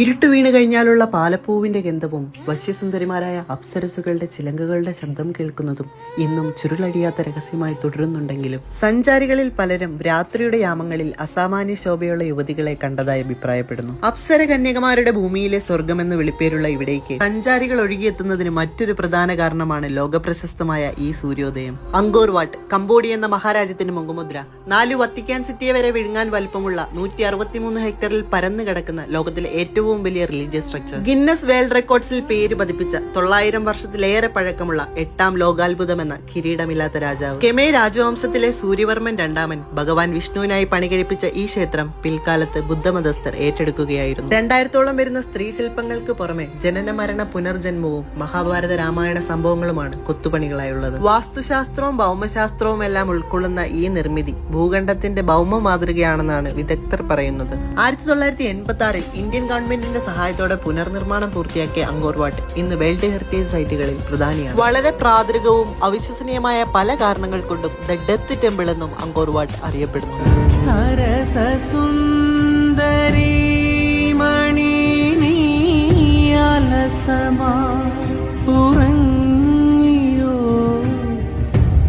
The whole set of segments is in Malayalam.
ഇരുട്ട് വീണ് കഴിഞ്ഞാലുള്ള പാലപ്പൂവിന്റെ ഗന്ധവും വശ്യസുന്ദരിമാരായ അപ്സരസുകളുടെ ചിലങ്കകളുടെ ശബ്ദം കേൾക്കുന്നതും ഇന്നും ചുരുളടിയാത്ത രഹസ്യമായി തുടരുന്നുണ്ടെങ്കിലും സഞ്ചാരികളിൽ പലരും രാത്രിയുടെ യാമങ്ങളിൽ അസാമാന്യ ശോഭയുള്ള യുവതികളെ കണ്ടതായി അഭിപ്രായപ്പെടുന്നു. അപ്സര കന്യകമാരുടെ ഭൂമിയിലെ സ്വർഗമെന്ന് വിളിപ്പേരുള്ള ഇവിടേക്ക് സഞ്ചാരികൾ ഒഴുകിയെത്തുന്നതിന് മറ്റൊരു പ്രധാന കാരണമാണ് ലോകപ്രശസ്തമായ ഈ സൂര്യോദയം. അങ്കോർ വാട്ട്, കംബോഡിയ എന്ന മഹാരാജ്യത്തിന്റെ മുഖമുദ്ര, 4 വത്തിക്കാൻ സിറ്റിയെ വരെ വിഴുങ്ങാൻ വലിപ്പമുള്ള 163 ഹെക്ടറിൽ പരന്നു കിടക്കുന്ന ലോകത്തിലെ ഏറ്റവും വലിയ റിലീജിയസ് സ്ട്രക്ചർ, ഗിന്നസ് വേൾഡ് റെക്കോർഡ്സിൽ പേര് പതിപ്പിച്ച 900 വർഷത്തിലേറെ പഴക്കമുള്ള 8ാം ലോകാത്ഭുതം എന്ന കിരീടമില്ലാത്ത രാജാവ് കെമേ രാജവംശത്തിലെ സൂര്യവർമ്മൻ രണ്ടാമൻ ഭഗവാൻ വിഷ്ണുവിനായി പണികഴിപ്പിച്ച ഈ ക്ഷേത്രം പിൽക്കാലത്ത് ബുദ്ധമതസ്ഥർ ഏറ്റെടുക്കുകയായിരുന്നു. 2000ഓളം വരുന്ന സ്ത്രീ ശില്പങ്ങൾക്ക് പുറമെ ജനന മരണ പുനർജന്മവും മഹാഭാരത രാമായണ സംഭവങ്ങളുമാണ് കൊത്തുപണികളായുള്ളത്. വാസ്തുശാസ്ത്രവും ഭൗമശാസ്ത്രവും എല്ലാം ഉൾക്കൊള്ളുന്ന ഈ നിർമ്മിതി ഭൂഖണ്ഡത്തിന്റെ ഭൗമ മാതൃകയാണെന്നാണ് വിദഗ്ധർ പറയുന്നത്. 1986 ഇന്ത്യൻ ഗവൺമെന്റിന്റെ സഹായത്തോടെ പുനർനിർമ്മാണം പൂർത്തിയാക്കിയ അങ്കോർ വാട്ട് ഇന്ന് വേൾഡ് ഹെറിറ്റേജ് സൈറ്റുകളിൽ പ്രധാനിയാണ്. വളരെ പ്രാതൃകവും അവിശ്വസനീയമായ പല കാരണങ്ങൾ കൊണ്ടും ദ ഡെത്ത് ടെമ്പിൾ എന്നും അങ്കോർ വാട്ട് അറിയപ്പെടുന്നു.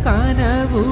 കനവു